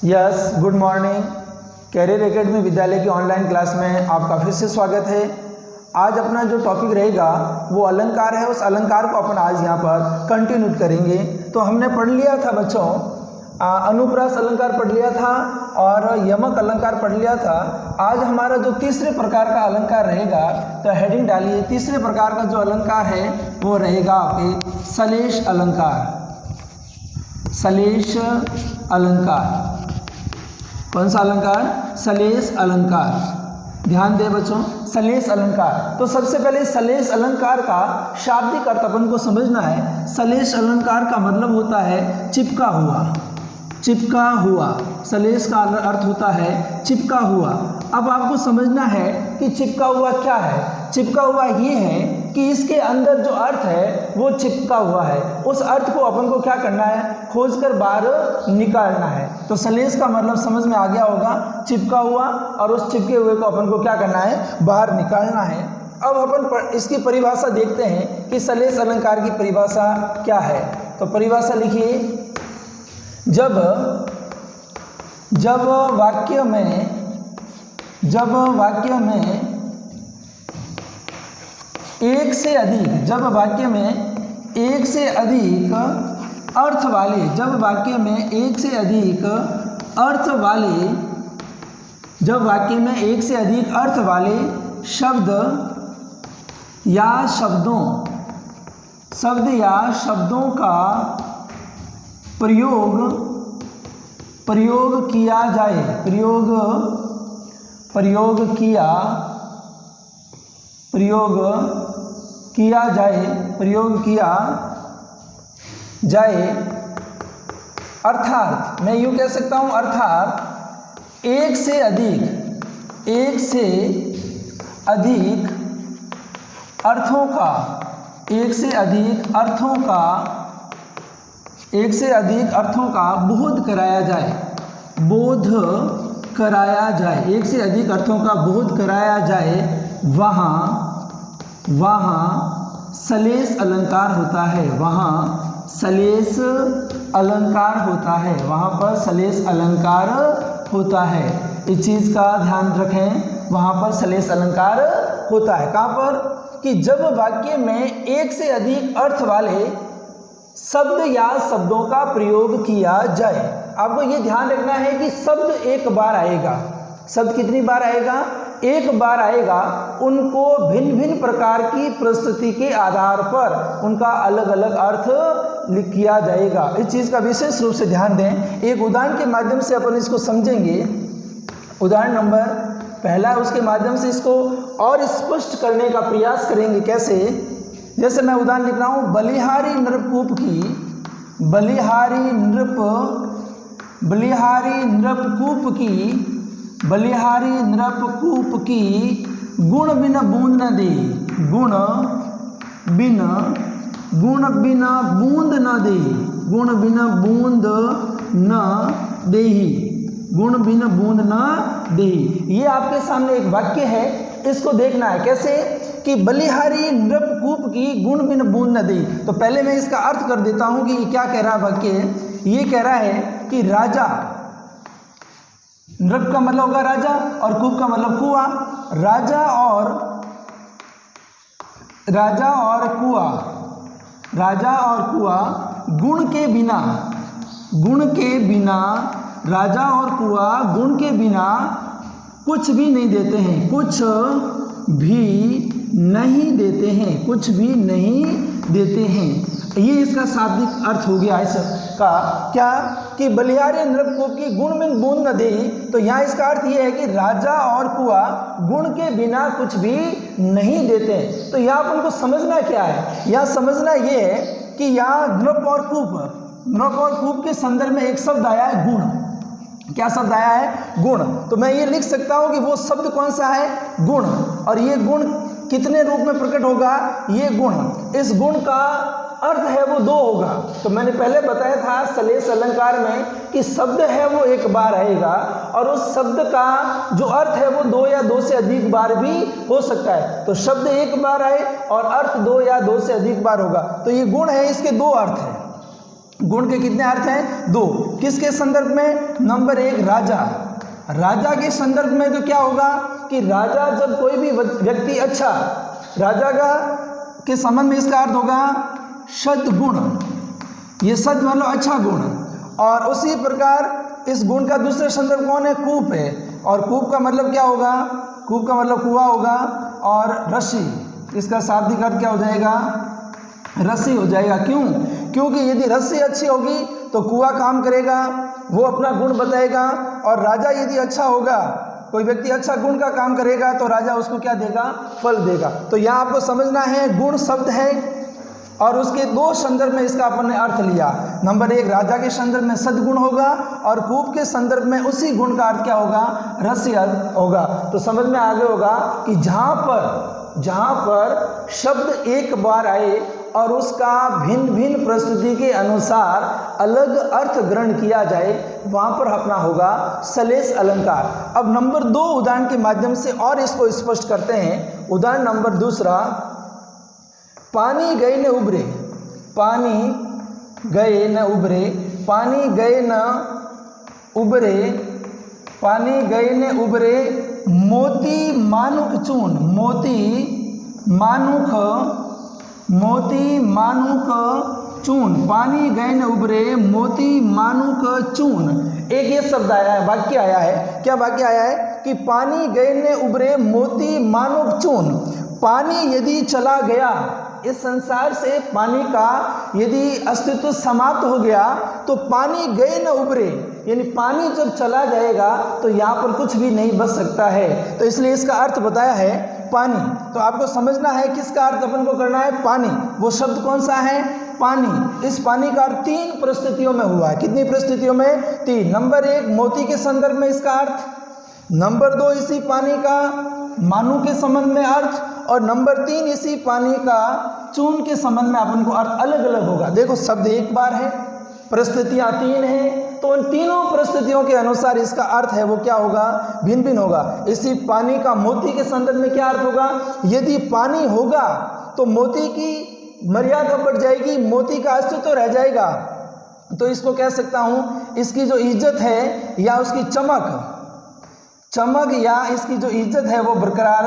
Yes, good morning. Career academy Vidyalaya की online class में आपका फिर से स्वागत है। आज अपना जो टॉपिक रहेगा वो अलंकार है। उस अलंकार को अपन आज यहाँ पर कंटिन्यू करेंगे। तो हमने पढ़ लिया था बच्चों, अनुप्रास अलंकार पढ़ लिया था और यमक अलंकार पढ़ लिया था। आज हमारा जो तीसरे प्रकार का अलंकार रहेगा, तो हेडिंग डालिए, तीसरे प्रकार का जो अलंकार है वो रहेगा आपके सलेश अलंकार। सलेश अलंकार, कौन सा अलंकार? सलेश अलंकार। ध्यान दे बच्चों, सलेश अलंकार। तो सबसे पहले सलेश अलंकार का शाब्दिक अर्थ अपन को समझना है। सलेश अलंकार का मतलब होता है चिपका हुआ। चिपका हुआ, सलेश का अर्थ होता है चिपका हुआ। अब आपको समझना है कि चिपका हुआ क्या है। चिपका हुआ ये है कि इसके अंदर जो अर्थ है वो चिपका हुआ है। उस अर्थ को अपन को क्या करना है? खोजकर बाहर निकालना है। तो सलेश का मतलब समझ में आ गया होगा, चिपका हुआ, और उस चिपके हुए को अपन को क्या करना है? बाहर निकालना है। अब अपन इसकी परिभाषा देखते हैं कि सलेश अलंकार की परिभाषा क्या है। तो परिभाषा लिखिए, जब वाक्य में एक से अधिक अर्थ वाले, जब वाक्य में एक से अधिक अर्थ वाले शब्द या शब्दों का प्रयोग किया जाए, अर्थात मैं यूँ कह सकता हूँ, अर्थात एक से अधिक अर्थों का बोध कराया जाए, वहाँ सलेश अलंकार होता है। वहाँ सलेश अलंकार होता है। इस चीज़ का ध्यान रखें, वहाँ पर सलेश अलंकार होता है। कहाँ पर? कि जब वाक्य में एक से अधिक अर्थ वाले शब्द या शब्दों का प्रयोग किया जाए। आपको ये ध्यान रखना है कि शब्द एक बार आएगा। शब्द कितनी बार आएगा? एक बार आएगा। उनको भिन्न भिन्न प्रकार की परिस्थिति के आधार पर उनका अलग अलग अर्थ किया जाएगा। इस चीज़ का विशेष रूप से ध्यान दें। एक उदाहरण के माध्यम से अपन इसको समझेंगे। उदाहरण नंबर पहला, उसके माध्यम से इसको और स्पष्ट करने का प्रयास करेंगे। कैसे? जैसे मैं उदाहरण लिख रहा हूँ, बलिहारी नृपकूप की गुण बिन बूंद न दे। गुण बिन बूंद न देही। ये आपके सामने एक वाक्य है, इसको देखना है। कैसे? कि बलिहारी नृपकूप की गुण बिन बूंद न देही। तो पहले मैं इसका अर्थ कर देता हूँ कि ये क्या कह रहा है वाक्य। ये कह रहा है कि राजा, नृप का मतलब होगा राजा और कूप का मतलब कुआं। राजा और कुआं गुण के बिना कुछ भी नहीं देते हैं। ये इसका शाब्दिक अर्थ हो गया इसका। क्या? कि बलिहारी नृपकूप की गुण बिन बूंद न दे। तो यहाँ इसका अर्थ ये है कि राजा और कुआं गुण के बिना कुछ भी नहीं देते। तो यहाँ पर उनको समझना क्या है? यहाँ समझना ये है कि यहाँ नृप और कूप के संदर्भ में एक शब्द आया है, गुण। क्या शब्द आया है? गुण। तो मैं ये लिख सकता हूँ कि वो शब्द कौन सा है? गुण। और ये गुण कितने रूप में प्रकट होगा? ये गुण, इस गुण का अर्थ है वो दो होगा। तो मैंने पहले बताया था सलेश अलंकार में कि शब्द है वो एक बार आएगा और उस शब्द का जो अर्थ है वो दो या दो से अधिक बार भी हो सकता है। तो शब्द एक बार आए और अर्थ दो या दो से अधिक बार होगा। तो ये गुण है, इसके दो अर्थ हैं। गुण के कितने अर्थ हैं? 2। किसके संदर्भ में? नंबर 1 राजा। राजा के संदर्भ में तो क्या होगा कि राजा जब कोई भी व्यक्ति अच्छा, राजा का के संबंध में इसका अर्थ होगा सद्गुण। ये सद मतलब अच्छा गुण। और उसी प्रकार इस गुण का दूसरा संदर्भ कौन है? कूप है। और कूप का मतलब क्या होगा? कूप का मतलब कुआं होगा। और रस्सी, इसका शाब्दिक अर्थ क्या हो जाएगा? रस्सी हो जाएगा। क्यों? क्योंकि यदि रस्सी अच्छी होगी तो कुआं काम करेगा, वो अपना गुण बताएगा। और राजा यदि अच्छा होगा, कोई व्यक्ति अच्छा गुण का काम करेगा तो राजा उसको क्या देगा? फल देगा। तो यहाँ आपको समझना है गुण शब्द है और उसके 2 संदर्भ में इसका अपन ने अर्थ लिया। नंबर 1 राजा के संदर्भ में सद्गुण होगा और कूप के संदर्भ में उसी गुण का अर्थ क्या होगा? रस्सी अर्थ होगा। तो समझ में आगे होगा कि जहाँ पर शब्द एक बार आए और उसका भिन्न भिन्न परिस्थिति के अनुसार अलग अर्थ ग्रहण किया जाए, वहाँ पर अपना होगा सलेश अलंकार। अब नंबर 2 उदाहरण के माध्यम से और इसको स्पष्ट करते हैं। उदाहरण नंबर 2, पानी गए न उबरे। पानी गए न उबरे। पानी गए न उबरे। पानी गए न उबरे। मोती मानुक चून। मोती मानुक चून। पानी गए न उबरे मोती मानुक चून। एक ये शब्द आया है, वाक्य आया है। क्या वाक्य आया है? कि पानी गए न उबरे मोती मानुक चून। पानी यदि चला गया, इस संसार से पानी का यदि अस्तित्व समाप्त हो गया तो पानी गए न उबरे, यानी पानी जब चला जाएगा तो यहाँ पर कुछ भी नहीं बच सकता है। तो इसलिए इसका अर्थ बताया है पानी। तो आपको समझना है किसका अर्थ अपन को करना है? पानी। वो शब्द कौन सा है? पानी। इस पानी का अर्थ 3 परिस्थितियों में हुआ है। कितनी परिस्थितियों में? 3। नंबर 1 मोती के संदर्भ में इसका अर्थ, नंबर 2 इसी पानी का मानु के संबंध में अर्थ, और नंबर 3 इसी पानी का चून के संबंध में अपन को अर्थ अलग अलग होगा। देखो शब्द एक बार है, परिस्थितियाँ 3 हैं, तो उन तीनों परिस्थितियों के अनुसार इसका अर्थ है वो क्या होगा? भिन्न भिन्न होगा। इसी पानी का मोती के संदर्भ में क्या अर्थ होगा? यदि पानी होगा तो मोती की मर्यादा बढ़ जाएगी, मोती का अस्तित्व रह जाएगा। तो इसको कह सकता हूँ इसकी जो इज्जत है या उसकी चमक या इसकी जो इज्जत है वो बरकरार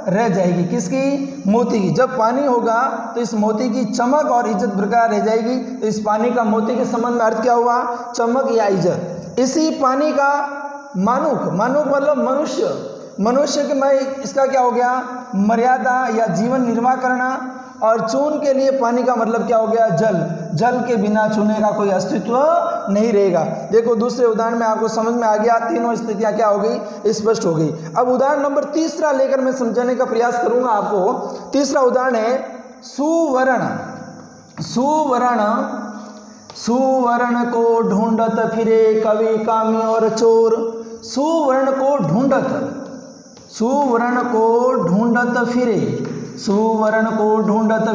रह जाएगी। किसकी? मोती की। जब पानी होगा तो इस मोती की चमक और इज्जत बरकरार रह जाएगी। तो इस पानी का मोती के संबंध में अर्थ क्या हुआ? चमक या इज्जत। इसी पानी का मानुक मतलब मनुष्य के में इसका क्या हो गया? मर्यादा या जीवन निर्वाह करना। और चून के लिए पानी का मतलब क्या हो गया? जल के बिना चूने का कोई अस्तित्व नहीं रहेगा। देखो दूसरे उदाहरण में आपको समझ में आ गया, तीनों स्थितियां क्या हो गई? स्पष्ट हो गई। अब उदाहरण नंबर 3 लेकर मैं समझाने का प्रयास करूंगा आपको। 3 उदाहरण है सुवर्ण। सुवर्ण को ढूंढत फिरे कवि कामी और चोर। सुवर्ण को ढूंढत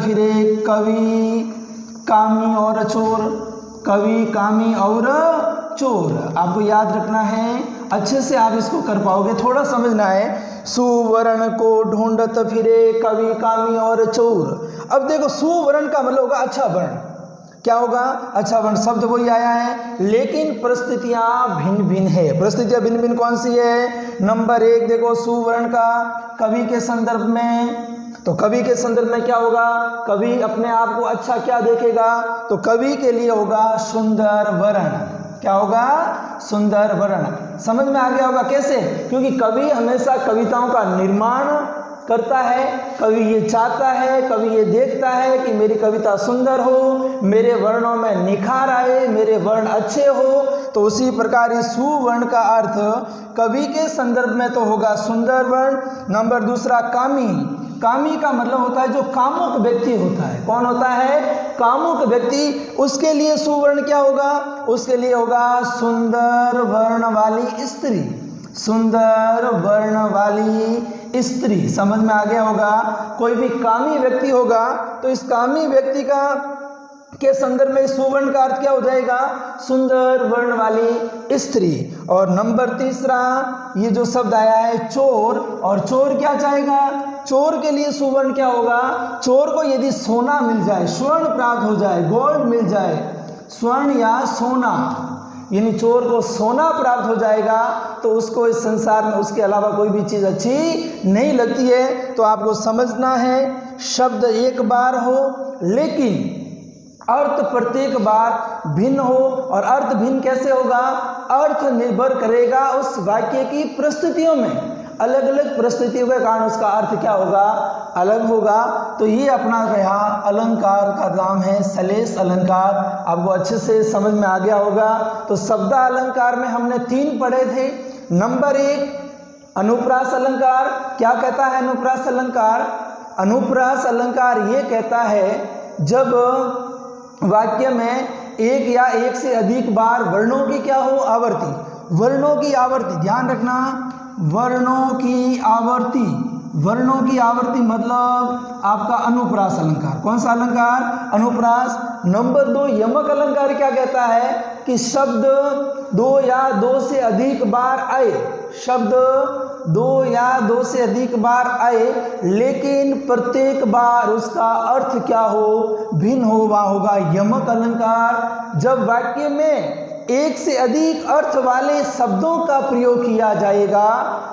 फिरे कवि कामी और चोर। कवि कामी और चोर आपको याद रखना है, अच्छे से आप इसको कर पाओगे, थोड़ा समझना है। सुवर्ण को ढूंढत फिरे कवि कामी और चोर। अब देखो सुवर्ण का मतलब होगा अच्छा वर्ण। क्या होगा? अच्छा वर्ण। शब्द वही आया है लेकिन परिस्थितियां भिन्न भिन्न है। परिस्थितियां भिन्न भिन्न कौन सी है? नंबर 1 देखो सुवर्ण का कवि के संदर्भ में, तो कवि के संदर्भ में क्या होगा? कवि अपने आप को अच्छा क्या देखेगा? तो कवि के लिए होगा सुंदर वर्ण। क्या होगा? सुंदर वर्ण। समझ में आ गया होगा कैसे? क्योंकि कवि हमेशा कविताओं का निर्माण करता है। कवि ये चाहता है, कवि ये देखता है कि मेरी कविता सुंदर हो, मेरे वर्णों में निखार आए, मेरे वर्ण अच्छे हो। तो उसी प्रकार इस सुवर्ण का अर्थ कवि के संदर्भ में तो होगा सुंदर वर्ण। नंबर 2 कामी का मतलब होता है जो कामुक व्यक्ति होता है। कौन होता है? कामुक व्यक्ति। उसके लिए सुवर्ण क्या होगा? उसके लिए होगा सुंदर वर्ण वाली स्त्री। सुंदर वर्ण वाली स्त्री। समझ में आ गया होगा। कोई भी कामी व्यक्ति होगा तो इस कामी व्यक्ति के संदर्भ में सुवर्ण का अर्थ क्या हो जाएगा? सुंदर वर्ण वाली स्त्री। और नंबर 3 ये जो शब्द आया है चोर, और चोर क्या चाहेगा? चोर के लिए सुवर्ण क्या होगा? चोर को यदि सोना मिल जाए, स्वर्ण प्राप्त हो जाए, गोल्ड मिल जाए, स्वर्ण या सोना, यानी चोर को सोना प्राप्त हो जाएगा तो उसको इस संसार में उसके अलावा कोई भी चीज़ अच्छी नहीं लगती है। तो आपको समझना है शब्द एक बार हो लेकिन अर्थ प्रत्येक बार भिन्न हो। और अर्थ भिन्न कैसे होगा? अर्थ निर्भर करेगा उस वाक्य की परिस्थितियों में, अलग अलग परिस्थितियों के कारण उसका अर्थ क्या होगा? अलग होगा। तो ये अपना यहाँ अलंकार का नाम है सलेश अलंकार। आपको अच्छे से समझ में आ गया होगा। तो शब्द अलंकार में हमने 3 पढ़े थे। नंबर 1 अनुप्रास अलंकार। क्या कहता है अनुप्रास अलंकार? अनुप्रास अलंकार ये कहता है जब वाक्य में एक या एक से अधिक बार वर्णों की क्या हो? आवर्ती। वर्णों की आवर्ती, ध्यान रखना, वर्णों की आवर्ती। वर्णों की आवर्ती मतलब आपका अनुप्रास अलंकार। कौन सा अलंकार? अनुप्रास। नंबर 2 यमक अलंकार क्या कहता है कि शब्द 2 या 2 से अधिक बार आए, शब्द 2 या 2 से अधिक बार आए लेकिन प्रत्येक बार उसका अर्थ क्या हो? भिन्न हो, वह होगा यमक अलंकार। जब वाक्य में एक से अधिक अर्थ वाले शब्दों का प्रयोग किया जाएगा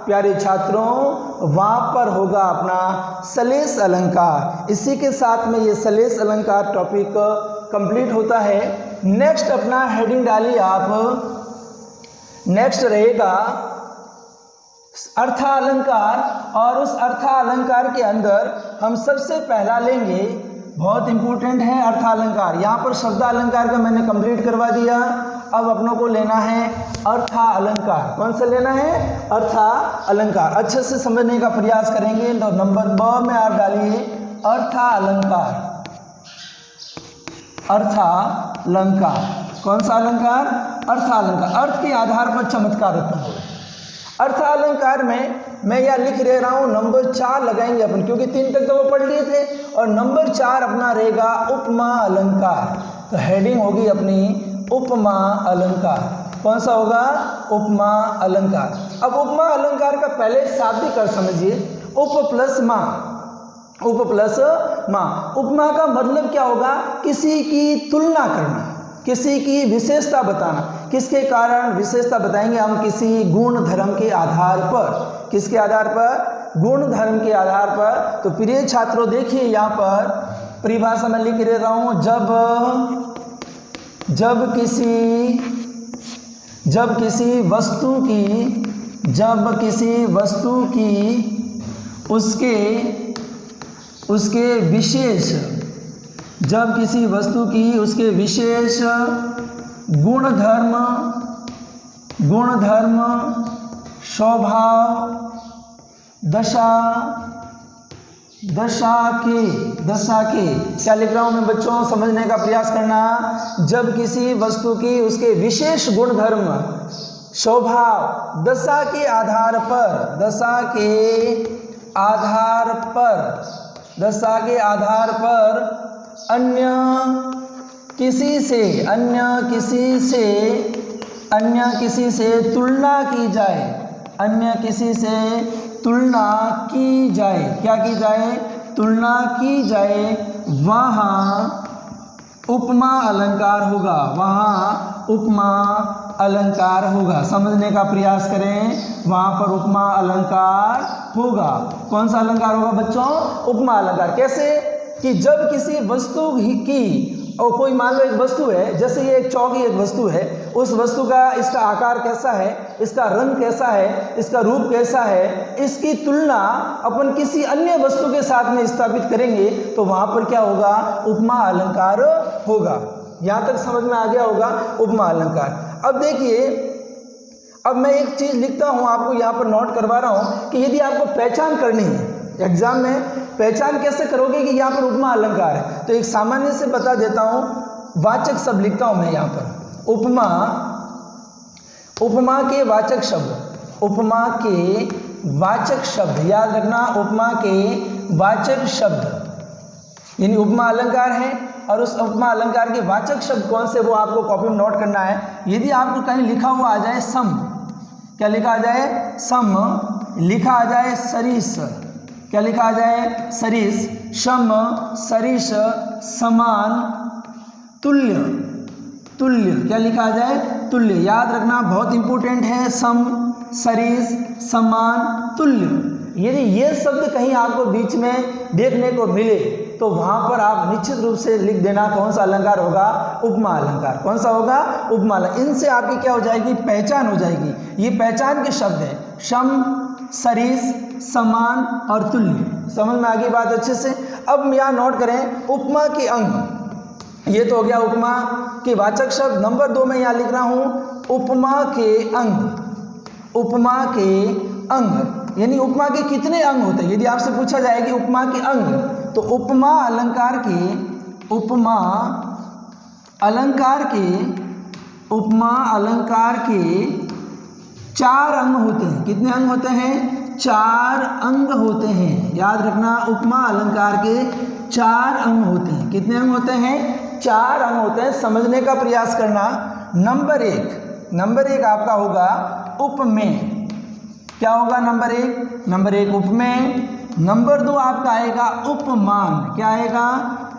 प्यारे छात्रों, वहाँ पर होगा अपना सलेश अलंकार। इसी के साथ में ये सलेश अलंकार टॉपिक कंप्लीट होता है। नेक्स्ट अपना हेडिंग डालिए आप। नेक्स्ट रहेगा अर्थालंकार। और उस अर्थालंकार के अंदर हम सबसे पहला लेंगे, बहुत इंपॉर्टेंट है अर्थालंकार। यहाँ पर शब्दालंकार का मैंने कंप्लीट करवा दिया। अब अपनों को लेना है अर्थालंकार। कौन सा लेना है? अर्थालंकार। अच्छे से समझने का प्रयास करेंगे। तो नंबर 2 में आप डालिए अर्थालंकार। अर्थालंकार कौन सा अलंकार? अर्थालंकार। अर्थ के आधार पर चमत्कार उत्पन्न होगा। अर्थालंकार में मैं यह लिख रहा हूँ नंबर 4 लगाएंगे अपन, क्योंकि 3 तक तो वो पढ़ लिए थे। और नंबर 4 अपना रहेगा उपमा अलंकार। तो हेडिंग होगी अपनी उपमा अलंकार। कौन सा होगा? उपमा अलंकार। अब उपमा अलंकार का पहले शाब्दिक अर्थ समझिए। उप प्लस मा, उप प्लस मा। उपमा का मतलब क्या होगा? किसी की तुलना करना, किसी की विशेषता बताना। किसके कारण विशेषता बताएंगे हम? किसी गुण धर्म के आधार पर। किसके आधार पर? गुण धर्म के आधार पर। तो प्रिय छात्रों देखिए यहाँ पर परिभाषा में लिख रहा हूँ, जब किसी वस्तु की उसके विशेष, जब किसी वस्तु की उसके विशेष गुणधर्म स्वभाव दशा के क्या लिख रहा हूँ मैं बच्चों? समझने का प्रयास करना। जब किसी वस्तु की उसके विशेष गुणधर्म स्वभाव दशा के आधार पर अन्य किसी से तुलना की जाए, क्या की जाए? तुलना की जाए, वहाँ उपमा अलंकार होगा। वहाँ उपमा अलंकार होगा। समझने का प्रयास करें, वहाँ पर उपमा अलंकार होगा। कौन सा अलंकार होगा बच्चों? उपमा अलंकार। कैसे? कि जब किसी वस्तु की, और कोई मान लो एक वस्तु है, जैसे ये एक चौकी एक वस्तु है, उस वस्तु का इसका आकार कैसा है, इसका रंग कैसा है, इसका रूप कैसा है, इसकी तुलना अपन किसी अन्य वस्तु के साथ में स्थापित करेंगे तो वहाँ पर क्या होगा? उपमा अलंकार होगा। यहाँ तक समझ में आ गया होगा उपमा अलंकार। अब देखिए, अब मैं एक चीज़ लिखता हूँ, आपको यहाँ पर नोट करवा रहा हूँ कि यदि आपको पहचान करनी है एग्जाम में, पहचान कैसे करोगे कि यहाँ पर उपमा अलंकार है? तो एक सामान्य से बता देता हूँ, वाचक शब्द लिखता हूँ मैं यहाँ पर। उपमा के वाचक शब्द, याद रखना, उपमा के वाचक शब्द यानी उपमा अलंकार है। और उस उपमा अलंकार के वाचक शब्द कौन से, वो आपको कॉपी में नोट करना है। यदि आपको कहीं लिखा हुआ आ जाए सम, क्या लिखा आ जाए? सम। लिखा आ जाए सरिस, क्या लिखा आ जाए? सरिस। सम, सरिस, समान, तुल्य, तुल्य, क्या लिखा जाए, तुल्य। याद रखना बहुत इंपॉर्टेंट है, सम, सरिस, समान, तुल्य। यदि ये शब्द कहीं आपको बीच में देखने को मिले तो वहाँ पर आप निश्चित रूप से लिख देना कौन सा अलंकार होगा, उपमा अलंकार। कौन सा होगा, उपमा अलंकार। इनसे आपकी क्या हो जाएगी, पहचान हो जाएगी। ये पहचान के शब्द है, सम, सरिस, समान और तुल्य। समझ में आ गई बात अच्छे से। अब यहाँ नोट करें उपमा के अंग। ये तो हो गया उपमा के वाचक शब्द। नंबर 2 में यहाँ लिख रहा हूँ उपमा के अंग। उपमा के अंग यानी उपमा के कितने अंग होते हैं। यदि आपसे पूछा जाए कि उपमा के अंग, तो उपमा अलंकार के, उपमा अलंकार के 4 अंग होते हैं। कितने अंग होते हैं, 4 अंग होते हैं। याद रखना उपमा अलंकार के 4 अंग होते हैं। कितने अंग होते हैं, 4 अंग होते हैं। समझने का प्रयास करना। नंबर 1 आपका होगा उपमेय। क्या होगा नंबर 1 उपमेय। नंबर 2 आपका आएगा उपमान। क्या आएगा,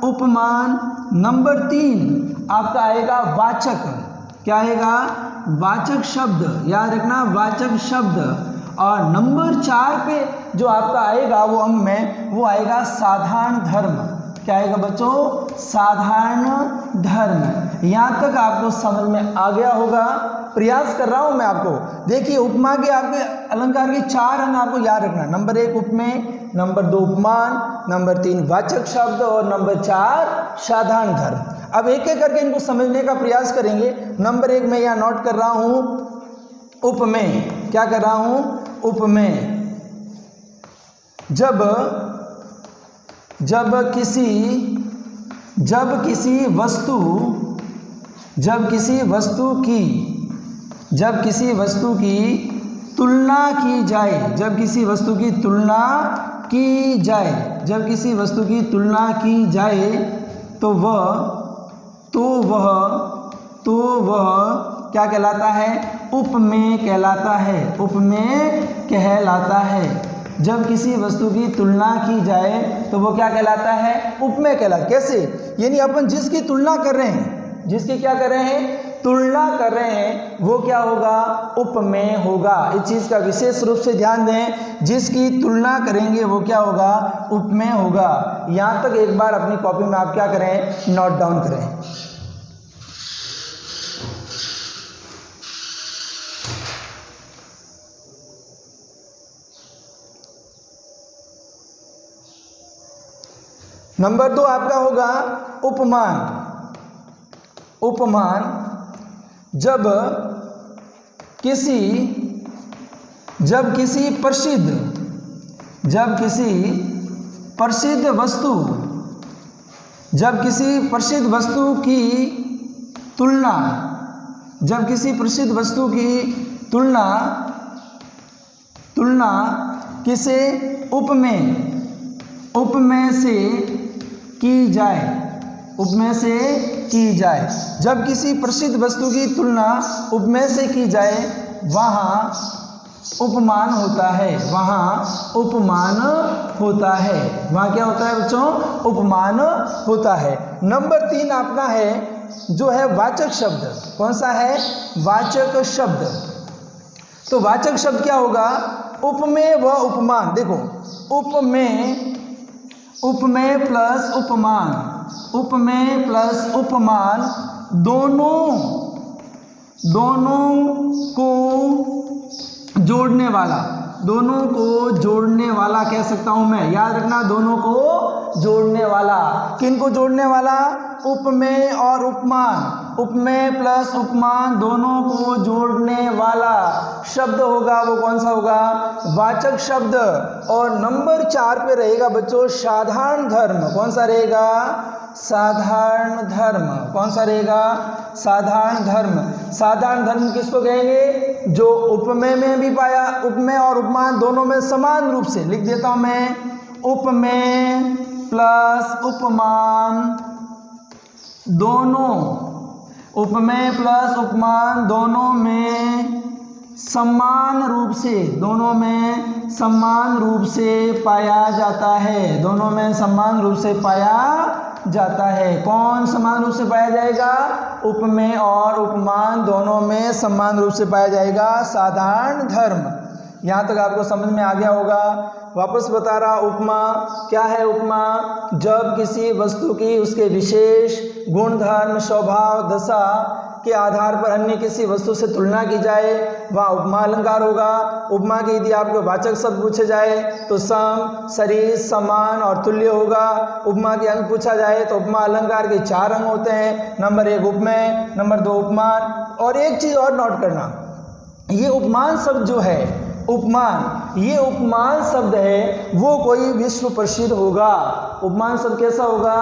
उपमान। नंबर 3 आपका आएगा वाचक। क्या आएगा, वाचक शब्द। याद रखना वाचक शब्द। और नंबर 4 पे जो आपका आएगा वो अंग में, वो आएगा साधारण धर्म। क्या आएगा बच्चों, साधारण धर्म। यहाँ तक आपको समझ में आ गया होगा। प्रयास कर रहा हूँ मैं आपको। देखिए उपमा के आपके अलंकार के 4 अंग आपको याद रखना। नंबर 1 उपमेय, नंबर 2 उपमान, नंबर 3 वाचक शब्द और नंबर 4 साधारण धर्म। अब एक एक करके इनको समझने का प्रयास करेंगे। नंबर 1 में यहाँ नोट कर रहा हूँ उपमेय। क्या कर रहा हूँ, उपमेय। जब किसी वस्तु की तुलना की जाए, जब किसी वस्तु की तुलना की जाए, तो वह क्या कहलाता है, उपमेय कहलाता है। उपमेय कहलाता है। जब किसी वस्तु की तुलना की जाए तो वो क्या कहलाता है, उपमेय कहलाता है। कैसे, यानी अपन जिसकी तुलना कर रहे हैं, जिसकी क्या कर रहे हैं, तुलना कर रहे हैं, वो क्या होगा, उपमेय होगा। इस चीज़ का विशेष रूप से ध्यान दें। जिसकी तुलना करेंगे वो क्या होगा, उपमेय होगा। यहाँ तक एक बार अपनी कॉपी में आप क्या करें, नोट डाउन करें। नंबर 2 आपका होगा उपमान। उपमान जब किसी प्रसिद्ध वस्तु की तुलना किसे उपमेय से की जाए। जब किसी प्रसिद्ध वस्तु की तुलना उपमेय से की जाए, वहाँ उपमान होता है। वहाँ क्या होता है बच्चों, उपमान होता है। नंबर 3 आपका है जो है वाचक शब्द। कौन सा है, वाचक शब्द। तो वाचक शब्द क्या होगा, उपमेय व उपमान। देखो उपमेय प्लस उपमान दोनों को जोड़ने वाला कह सकता हूं मैं। याद रखना, दोनों को जोड़ने वाला। किन को जोड़ने वाला, उपमेय और उपमान। उपमेय प्लस उपमान दोनों को जोड़ने वाला शब्द होगा, वो कौन सा होगा, वाचक शब्द। और नंबर 4 पे रहेगा बच्चों साधारण धर्म। कौन सा रहेगा, साधारण धर्म। कौन सा रहेगा, साधारण धर्म। साधारण धर्म किसको कहेंगे, जो उपमेय में भी पाया, उपमेय और उपमान दोनों में समान रूप से। लिख देता हूं मैं, उपमेय प्लस उपमान दोनों में समान रूप से पाया जाता है। कौन समान रूप से पाया जाएगा? उपमेय और उपमान दोनों में समान रूप से पाया जाएगा साधारण धर्म। यहाँ तक आपको समझ में आ गया होगा। वापस बता रहा, उपमा क्या है? उपमा जब किसी वस्तु की उसके विशेष गुण, धर्म, स्वभाव, दशा के आधार पर अन्य किसी वस्तु से तुलना की जाए, वहाँ उपमा अलंकार होगा। उपमा के यदि आपको वाचक शब्द पूछे जाए तो सम, सरिस, समान और तुल्य होगा। उपमा के अंग पूछा जाए तो उपमा अलंकार के 4 अंग होते हैं। नंबर 1 उपमेय, नंबर 2 उपमान। और एक चीज़ और नोट करना, ये उपमान शब्द जो है, उपमान, ये उपमान शब्द है वो कोई विश्व प्रसिद्ध होगा। उपमान शब्द कैसा होगा?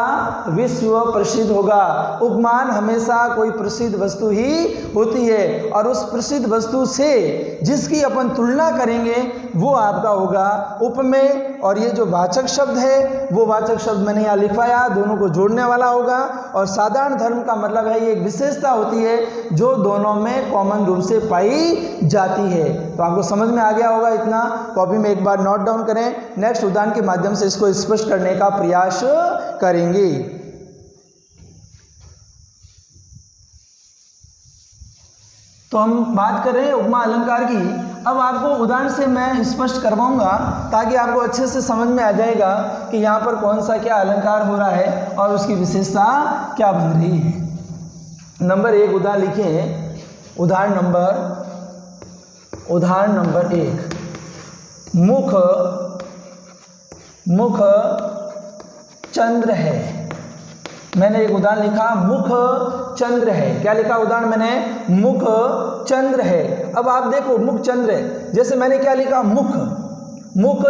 विश्व प्रसिद्ध होगा। उपमान हमेशा कोई प्रसिद्ध वस्तु ही होती है और उस प्रसिद्ध वस्तु से जिसकी अपन तुलना करेंगे वो आपका होगा उपमेय। और ये जो वाचक शब्द है वो वाचक शब्द मैंने यहाँ लिखवाया, दोनों को जोड़ने वाला होगा। और साधारण धर्म का मतलब है ये एक विशेषता होती है जो दोनों में कॉमन रूप से पाई जाती है। तो आपको समझ में आ गया होगा इतना। कॉपी में एक बार नोट डाउन करें, नेक्स्ट उदाहरण के माध्यम से इसको स्पष्ट करने का प्रयास करेंगे। तो हम बात कर रहे हैं उपमा अलंकार की। अब आपको उदाहरण से मैं स्पष्ट करवाऊंगा ताकि आपको अच्छे से समझ में आ जाएगा कि यहाँ पर कौन सा क्या अलंकार हो रहा है और उसकी विशेषता क्या बन रही है। नंबर 1 उदाहरण लिखिए। उदाहरण नंबर 1, मुख चंद्र है। मैंने एक उदाहरण लिखा, मुख चंद्र है। क्या लिखा उदाहरण मैंने? मुख चंद्र है। अब आप देखो मुख चंद्र है, जैसे मैंने क्या लिखा? मुख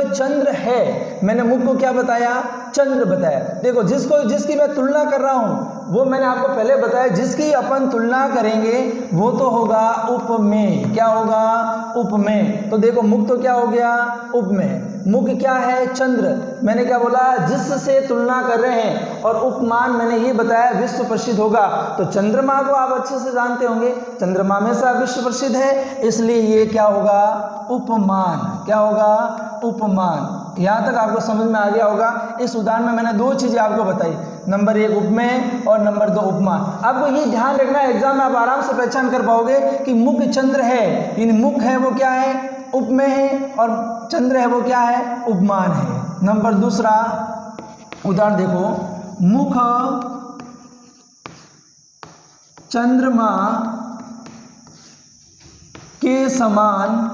चंद्र है। मैंने मुख को क्या बताया? चंद्र बताया। देखो जिसकी मैं तुलना कर रहा हूँ वो मैंने आपको पहले बताया, जिसकी अपन तुलना करेंगे वो तो होगा उपमेय। क्या होगा? उपमेय। तो देखो मुख तो क्या हो गया? उपमेय। मुख क्या है? चंद्र। मैंने क्या बोला? जिससे तुलना कर रहे हैं। और उपमान मैंने ये बताया विश्व प्रसिद्ध होगा। तो चंद्रमा को आप अच्छे से जानते होंगे, चंद्रमा हमेशा विश्व प्रसिद्ध है, इसलिए ये क्या होगा? उपमान। क्या होगा? उपमान। यहाँ तक आपको समझ में आ गया होगा। इस उदाहरण में मैंने 2 चीज़ें आपको बताई, नंबर 1 उपमेय और नंबर 2 उपमान। आपको ये ध्यान रखना है, एग्जाम में आप आराम से पहचान कर पाओगे कि मुख चंद्र है, इन मुख है वो क्या है? उपमेय है, और चंद्र है वो क्या है? उपमान है। नंबर 2 उदाहरण देखो, मुख चंद्रमा के समान,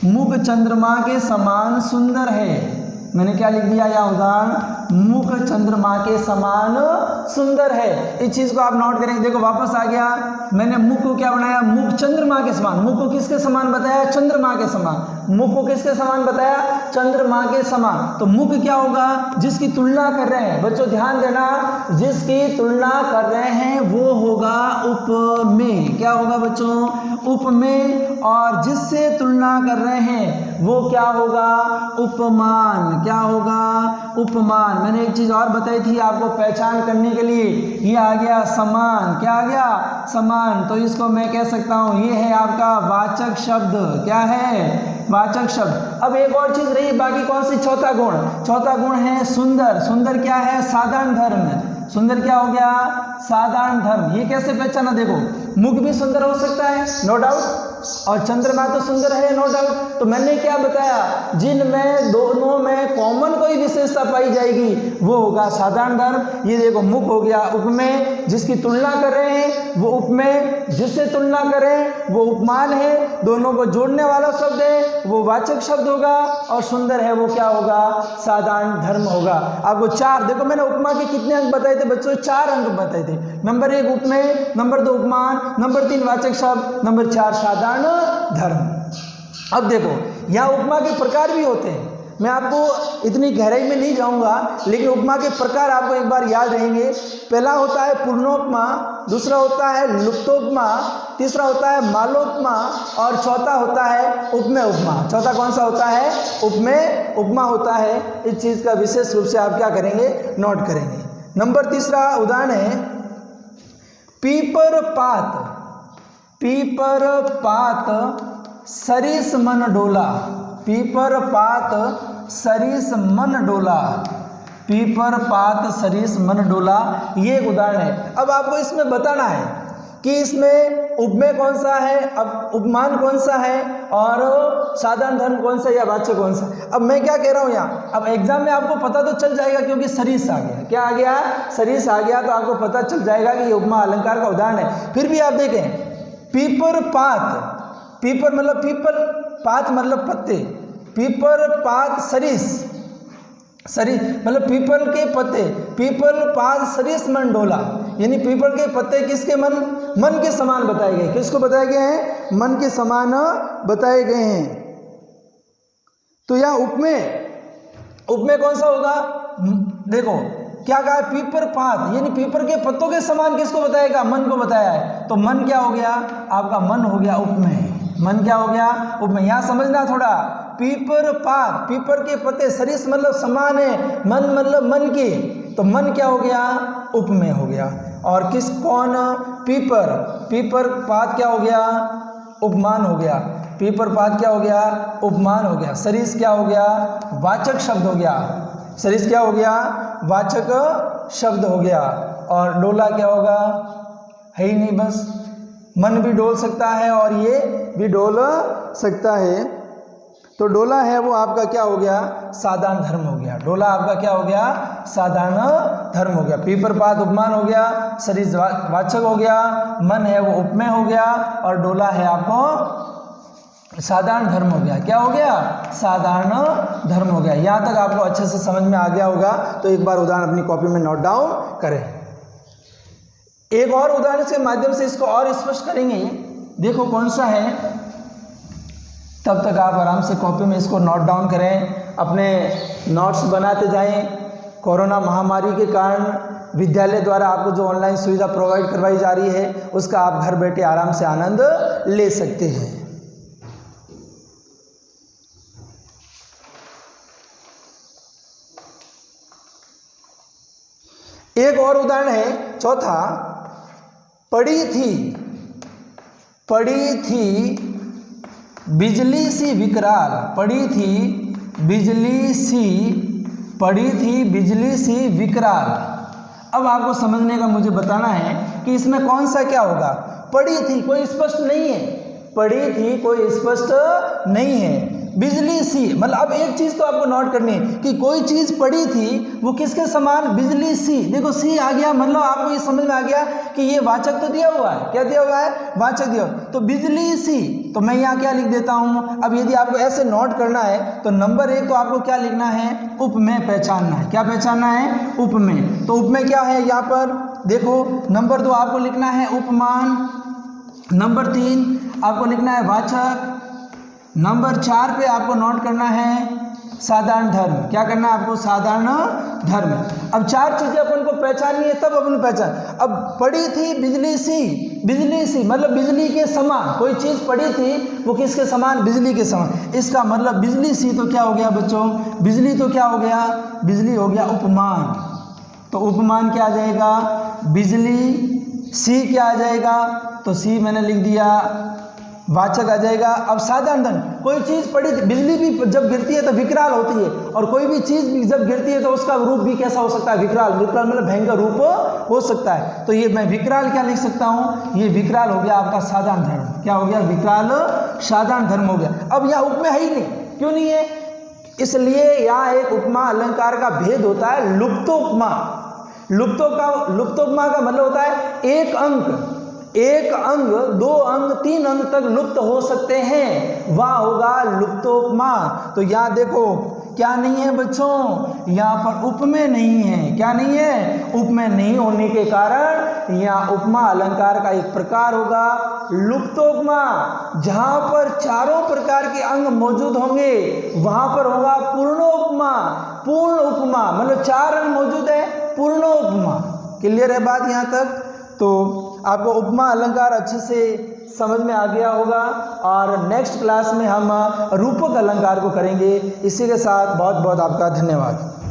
मुख चंद्रमा के समान सुंदर है। मैंने क्या लिख दिया यहाँ उदाहरण? मुख चंद्रमा के समान सुंदर है। इस चीज को आप नोट करेंगे। देखो वापस आ गया, मैंने मुख को क्या बनाया? मुख चंद्रमा के समान। मुख को किसके समान बताया? चंद्रमा के समान। मुख को किसके समान बताया? चंद्रमा के समान। तो मुख क्या होगा? जिसकी तुलना कर रहे हैं। बच्चों ध्यान देना, जिसकी तुलना कर रहे हैं वो होगा उपमेय। क्या होगा बच्चों? उपमेय। और जिससे तुलना कर रहे हैं वो क्या होगा? उपमान। क्या होगा? उपमान। मैंने एक चीज और बताई थी आपको पहचान करने के लिए, ये आ गया समान। क्या आ गया? समान। तो इसको मैं कह सकता हूं ये है आपका वाचक शब्द। क्या है? वाचक शब्द। अब एक और चीज रही बाकी, कौन सी? चौथा गुण है सुंदर। सुंदर क्या है? साधारण धर्म। सुंदर क्या हो गया? साधारण धर्म। ये कैसे पहचाना? देखो मुख भी सुंदर हो सकता है, नो डाउट, और चंद्रमा तो सुंदर है, नो डाउट। तो मैंने क्या बताया? जिनमें दोनों में कॉमन कोई विशेषता पाई जाएगी वो होगा साधारण धर्म। ये देखो मुख हो गया उपमेय, जिसकी तुलना कर रहे हैं वो उपमेय, जिससे तुलना कर रहे हैं वो उपमान है, दोनों को जोड़ने वाला शब्द है वो वाचक शब्द होगा, और सुंदर है वो क्या होगा? साधारण धर्म होगा। आपको 4, देखो मैंने उपमा के कितने अंक बताए थे बच्चों? 4 अंक बताए थे। नंबर 1 उपमेय, नंबर 2 उपमान, नंबर 3 वाचक शब्द, नंबर 4 साधारण धर्म। अब देखो यहाँ उपमा के प्रकार भी होते हैं। मैं आपको इतनी गहराई में नहीं जाऊंगा, लेकिन उपमा के प्रकार आपको एक बार याद रहेंगे। पहला होता है पूर्णोपमा, दूसरा होता है लुप्तोपमा, तीसरा होता है मालोपमा, और चौथा होता है उपमेय उपमा। चौथा कौन सा होता है? उपमेय उपमा होता है। इस चीज का विशेष रूप से आप क्या करेंगे? नोट करेंगे। नंबर 3 उदाहरण है पीपर पात सरिस मन डोला। पीपर पात सरिस मन डोला। पीपर पात सरिस मन डोला, ये एक उदाहरण है। अब आपको इसमें बताना है कि इसमें उपमेय कौन सा है, अब उपमान कौन सा है और साधारण धर्म कौन सा या वाच्य कौन सा। अब मैं क्या कह रहा हूँ यहाँ, अब एग्जाम में आपको पता तो चल जाएगा क्योंकि सरिस आ गया। क्या आ गया? सरिस आ गया, तो आपको पता चल जाएगा कि ये उपमा अलंकार का उदाहरण है। फिर भी आप देखें, पीपर पात, पीपर मतलब पीपल, पात मतलब पत्ते, पीपर पात सरिस, सरिस मतलब पीपल के पत्ते, पीपल पात सरिस मन डोला, यानी पीपल के पत्ते किसके मन, मन के समान बताए गए। किसको बताए गए हैं? मन के समान बताए गए हैं। तो यह उपमेय, उपमेय कौन सा होगा? देखो क्या कहा है? पीपर पात, यानी पीपर के पत्तों के समान किसको बताएगा? मन को बताया है। तो मन क्या हो गया? आपका मन हो गया उपमेय। मन क्या हो गया? उपमेय। यहाँ समझना थोड़ा, पीपर पात, पीपर के पत्ते, सरिस मतलब समान है, मन मतलब मन के, तो मन क्या हो गया? उपमेय हो गया। और किस कौन? पीपर, पीपर पात क्या हो गया? उपमान हो गया। पीपर पात क्या हो गया? उपमान हो गया। सरिस क्या हो गया? वाचक शब्द हो गया। सरिस क्या हो गया? वाचक शब्द हो गया। और डोला क्या होगा? है ही नहीं, बस मन भी डोल सकता है और ये भी डोल सकता है। तो डोला है वो आपका क्या हो गया? साधारण धर्म हो गया। डोला आपका क्या हो गया? साधारण धर्म हो गया। पीपर पात उपमान हो गया, सरिस वाचक हो गया, मन है वो उपमेय हो गया, और डोला है आपको साधारण धर्म हो गया। क्या हो गया? साधारण धर्म हो गया। यहाँ तक आपको अच्छे से समझ में आ गया होगा। तो एक बार उदाहरण अपनी कॉपी में नोट डाउन करें। एक और उदाहरण के माध्यम से इसको और स्पष्ट करेंगे। देखो कौन सा है, तब तक आप आराम से कॉपी में इसको नोट डाउन करें, अपने नोट्स बनाते जाएं। कोरोना महामारी के कारण विद्यालय द्वारा आपको जो ऑनलाइन सुविधा प्रोवाइड करवाई जा रही है, उसका आप घर बैठे आराम से आनंद ले सकते हैं। एक और उदाहरण है, चौथा, पड़ी थी बिजली सी विकराल, पड़ी थी बिजली सी विकराल। अब आपको समझने का मुझे बताना है कि इसमें कौन सा क्या होगा। पड़ी थी कोई स्पष्ट नहीं है, पड़ी थी कोई स्पष्ट नहीं है। बिजली सी मतलब अब एक चीज़ तो आपको नोट करनी है कि कोई चीज़ पड़ी थी वो किसके समान? बिजली सी। देखो सी आ गया, मतलब आपको ये समझ में आ गया कि ये वाचक तो दिया हुआ है। क्या दिया हुआ है? वाचक दिया। तो बिजली सी, तो मैं यहाँ क्या लिख देता हूँ। अब यदि आपको ऐसे नोट करना है तो नंबर 1 तो आपको क्या लिखना है? उपमेय पहचानना है। क्या पहचानना है? उपमेय। तो उपमेय क्या है यहाँ पर? देखो नंबर 2 आपको लिखना है उपमान, नंबर 3 आपको लिखना है वाचक, नंबर 4 पे आपको नोट करना है साधारण धर्म। क्या करना है आपको? साधारण धर्म। अब 4 चीज़ें अपन को पहचाननी है, तब अपन पहचान। अब पड़ी थी बिजली सी मतलब बिजली के समान कोई चीज़ पड़ी थी, वो किसके समान? बिजली के समान। इसका मतलब बिजली सी तो क्या हो गया बच्चों? बिजली तो क्या हो गया? बिजली हो गया उपमान। तो उपमान क्या आ जाएगा? बिजली। सी क्या आ जाएगा? तो सी मैंने लिख दिया, वाचक आ जाएगा। अब साधारण धर्म, कोई चीज़ पड़ी थी, बिजली भी जब गिरती है तो विकराल होती है, और कोई भी चीज़ भी जब गिरती है तो उसका रूप भी कैसा हो सकता है? विकराल। विकराल मतलब भयंकर रूप हो सकता है। तो ये मैं विकराल क्या लिख सकता हूँ? ये विकराल हो गया आपका साधारण धर्म। क्या हो गया? विकराल साधारण धर्म हो गया। अब यह उपमेय है ही नहीं। क्यों नहीं है? इसलिए यहाँ एक उपमा अलंकार का भेद होता है लुप्तोपमा। लुप्तोपमा का मतलब होता है एक अंग, 2 अंग, 3 अंग तक लुप्त हो सकते हैं, वह होगा लुप्तोपमा। तो यहाँ देखो क्या नहीं है बच्चों? यहाँ पर उपमेय नहीं है। क्या नहीं है? उपमेय नहीं होने के कारण यहाँ उपमा अलंकार का एक प्रकार होगा लुप्तोपमा। जहाँ पर चारों प्रकार के अंग मौजूद होंगे वहाँ पर होगा पूर्णोपमा। पूर्ण उपमा मतलब 4 अंग मौजूद है, पूर्णोपमा। क्लियर है बात यहाँ तक? तो आपको उपमा अलंकार अच्छे से समझ में आ गया होगा, और नेक्स्ट क्लास में हम रूपक अलंकार को करेंगे। इसी के साथ बहुत बहुत आपका धन्यवाद।